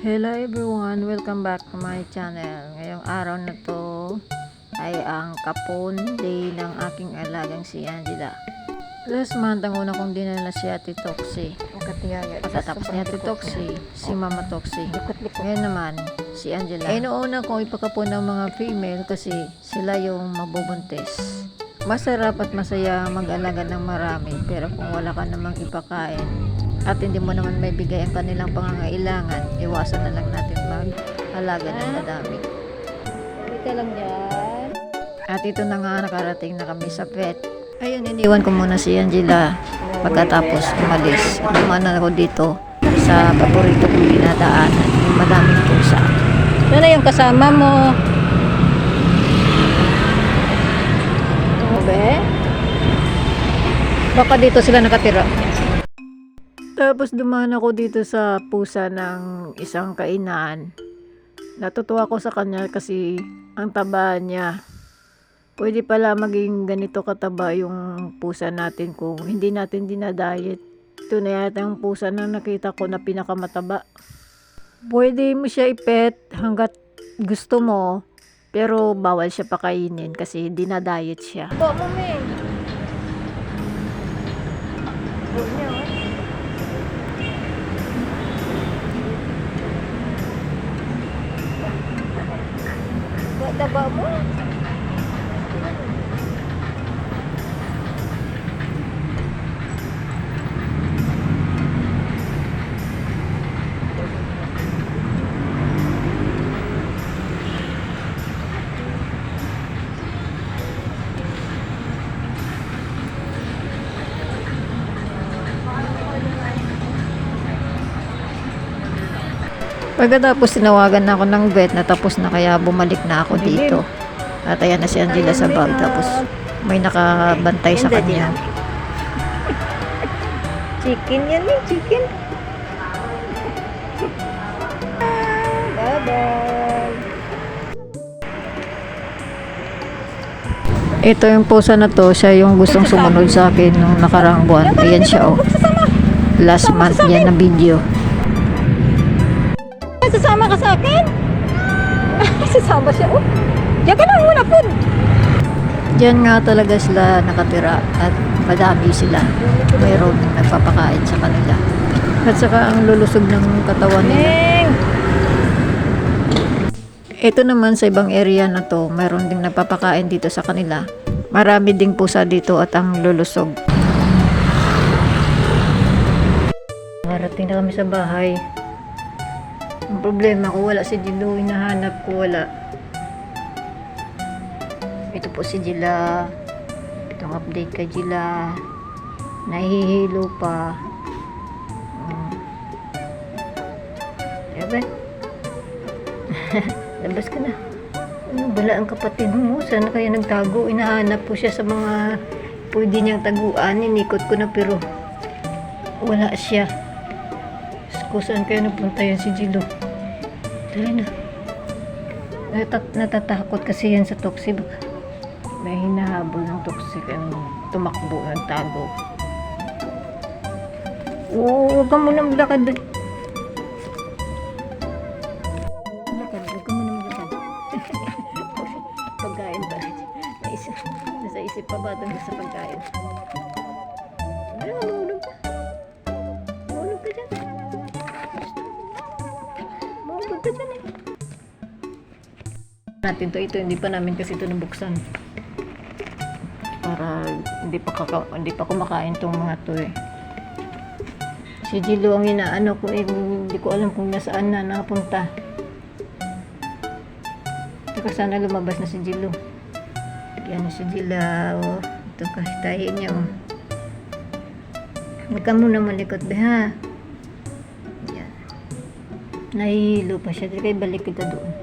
Hello everyone! Welcome back to my channel. Ngayong araw na to ay ang kapon day ng aking alagang si Angela. Last month, ang una kong dinala si Ate Toxie. Pagkatapos ni Ate Toxie, si Mama Toxie. Ngayon naman, si Angela. Una kong ipakapon ng mga female kasi sila yung mabubuntis. Masarap at masaya mag-alaga ng marami, pero kung wala ka namang ipakain at hindi mo naman may bigay ang kanilang pangangailangan, iwasan na lang natin mag-alaga ng madami. Dito lang dyan. At ito na nga, nakarating na kami sa vet. Ayun, iniwan ko muna si Angela pagkatapos umalis. At naman ako dito sa paborito kong dinadaanan, yung madaming pusa. Ano na yung kasama mo? Baka dito sila nakatira. Tapos dumaan ako dito sa pusa ng isang kainan. Natutuwa ko sa kanya kasi ang taba niya. Pwede pala maging ganito kataba yung pusa natin kung hindi natin dinadiet. Ito na yata yung pusa na nakita ko na pinakamataba. Pwede mo siya ipet hanggat gusto mo, pero bawal siya pakainin kasi dinadiet siya. Ba mo, me. Taba mo. Pagkatapos tinawagan na ako ng vet na tapos na, kaya bumalik na ako dito. At ayan na si Angela sa bag, tapos may nakabantay sa kanya. Chicken yan eh, chicken. Bye-bye. Ito yung pusa na to, siya yung gustong sumunod sa akin nung nakaraang buwan. Ayan siya oh. Last month yan na video. Sasama ka sa akin? Sasama siya oh. Diyan ka na muna po. Diyan nga talaga sila nakatira at madami sila. Mayroon nagpapakain sa kanila. At saka ang lulusog ng katawan nila. Ito naman sa ibang area na to, mayroon ding nagpapakain dito sa kanila. Marami ding pusa dito at ang lulusog. Marating na kami sa bahay. Ang problema ko, wala si Jilo. Hinahanap ko, wala. Ito po si Jila. Itong update kay Jila. Nahihilo pa. Diba? Labas ka na. Wala ang kapatid mo. Sana kaya nagtago. Inahanap po siya sa mga pwede niyang taguan. Inikot ko na pero wala siya. Kung saan kayo napunta yan si Jilo? Dali na. Natatakot kasi yan sa Toxie. May hinahabol ng Toxie. Tumakbo, nagtago. Oo, huwag ka muna maglakad. Huwag ka muna maglakad. Pagkain pa. Nasa isip pa ba ito sa pagkain? Mahulog ka. Mahulog ka dyan. Mahulog ka dyan eh. Natin to, ito hindi pa namin kasi ito nabuksan para hindi pa kumakain tong mga to eh. Si Jilo ang inaano ko eh, hindi ko alam kung nasaan na nakapunta. Saka sana lumabas na si Jilo. Yan na si Jila oh. Ito kahitahin niya oh. Huwag ka muna malikot be ha. Yan. Nahihilo pa siya, kaya balik kita doon.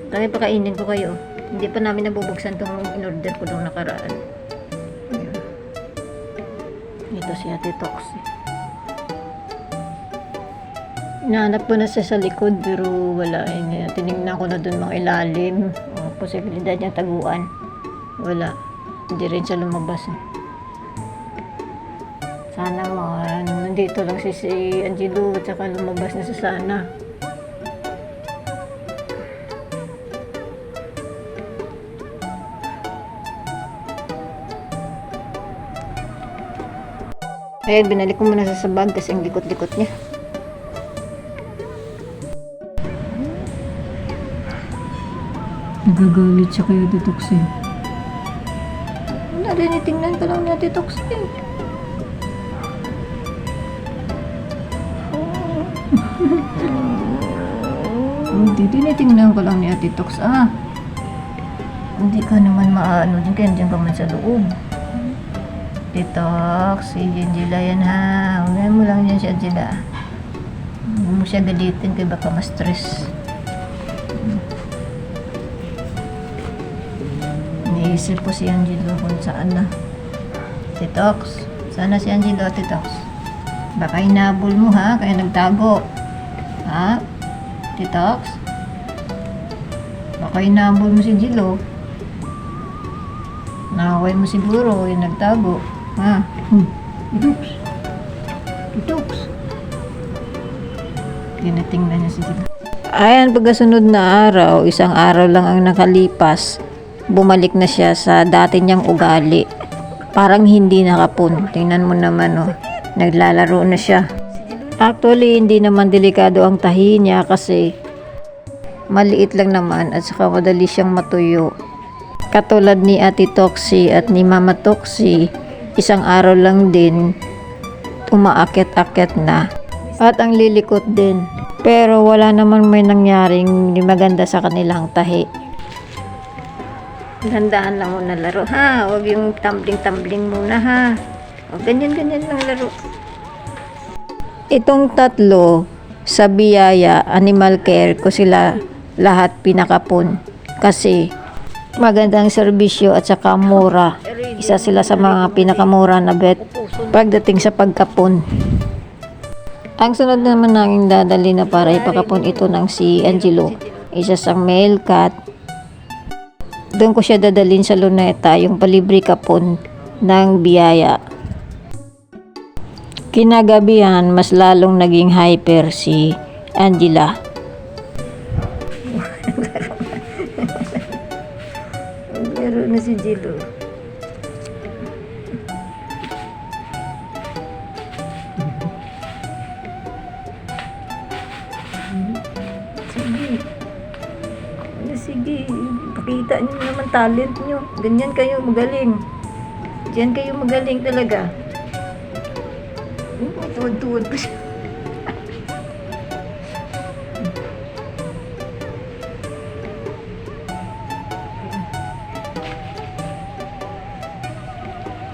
Kaya pakainin ko kayo. Hindi pa namin nabubuksan itong in-order ko nung nakaraan. Ayan. Ito si Ate Toxie. Inahanap ko na siya sa likod pero wala. Tinignan ko na doon mga ilalim. Posibilidad niyang taguan. Wala. Hindi rin siya lumabas. Sana nandito lang si Angelo at saka lumabas na sa sana. Ayan, binalik ko muna sa bag kasi ang likot-likot niya. Nagagalit siya kayo, Ate Toxie. Wala rin, itingnan ka lang ni Ate Toxie. Hindi, tinitingnan ko lang ni Ate Tox. Hindi ka naman maano din, kaya dyan ka man sa loob. Tox, si Angela yan ha. Huwag mo lang yan si Angela. Huwag mo siya galitin kaya baka ma-stress. Iniisip po si Angelo kung saan na. Tox, sana si Angelo, Tox. Baka hinabol mo ha, kaya nagtago. Ha? Tox? Baka hinabol mo si Angelo. Nakaway mo siguro, yung nagtago. Ha? Tox. Tinatingnan niya si Angelo. Ayan, pagkasunod na araw, isang araw lang ang nakalipas, bumalik na siya sa dati niyang ugali. Parang hindi nakapun. Tingnan mo naman, oh. Naglalaro na siya. Actually, hindi naman delikado ang tahi niya kasi maliit lang naman at saka madali siyang matuyo. Katulad ni Ate Toxie at ni Mama Toxie, isang araw lang din umaakit-akit na at ang lilikot din. Pero wala naman may nangyaring maganda sa kanilang tahi. Handaan lang muna laro ha. Huwag yung tumbling-tumbling muna ha. O ganyan-ganyan lang laro. Itong tatlo sa Biyaya Animal Care ko sila lahat pinakapon. Kasi magandang serbisyo at saka mura. Isa sila sa mga pinakamura na vet pagdating sa pagkapon. Ang sunod naman namin dadali na para ipakapon ito ng si Angelo. Isa sang male cat. Doon ko siya dadalhin sa Luneta, yung palibre kapon ng Biyaya. Kinagabihan, mas lalong naging hyper si Angela. Laro na si Angelo. Sige, pakita niyo naman talent niyo. Ganyan kayo magaling. Diyan kayo magaling talaga. Tuwad-tuwad pa siya.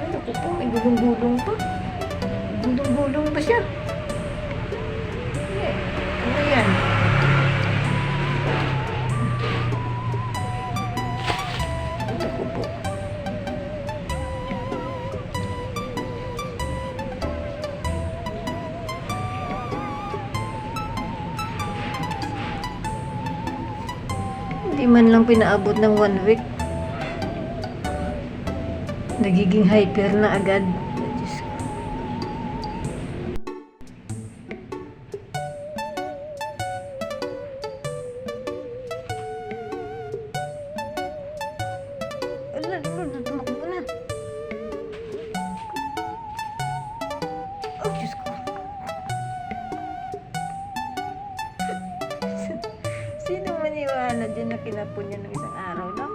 Ano po, may gulong-gulong pa. Gulong-gulong pa siya. Ano yan? Hindi man lang pinaabot ng 1 week. Nagiging hyper na agad. Diyos ko. Ala, tumakbo na. Oh, Diyos ko. Sino maniwala dyan na kinapon yan ng isang araw lang?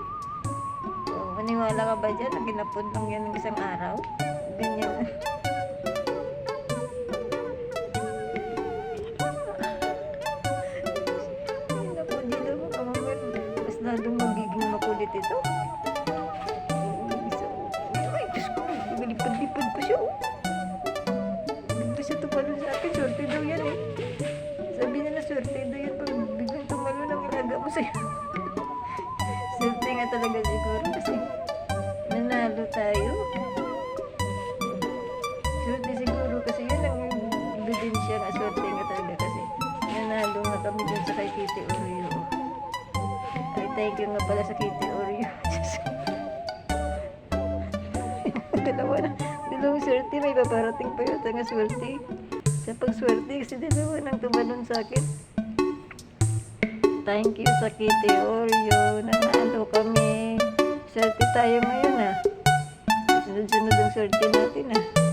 O, maniwala ka ba dyan na kinapon lang yan ng isang araw? Ganyan. Kinapon dito mo, kamaman. Mas lalong magiging makulit ito. Ay, Diyos ko. Lipad-lipad pa siya, oh. Hindi siya tumalo sa akin. Swerte daw yan, eh. Sabi nila, swerte daw yan pag biglang tumalo ng ilaga mo sa'yo. Swerte nga talaga siguro kasi nanalo tayo. Swerte siguro kasi yun ang ebidensya nga swerte nga talaga kasi nanalo nga kami dun sa kay Kitty Oreo. Ay, thank you nga pala sa Kitty Oreo. Dalawang swerte, may paparating pa yun nga swerte. pagswerte kasi dalawa nang tumalon sa akin. Thank you sa Kitty Oreo. Nanalo kami. Swerte tayo ngayon ah. Sunod-sunod ang swerte natin ah.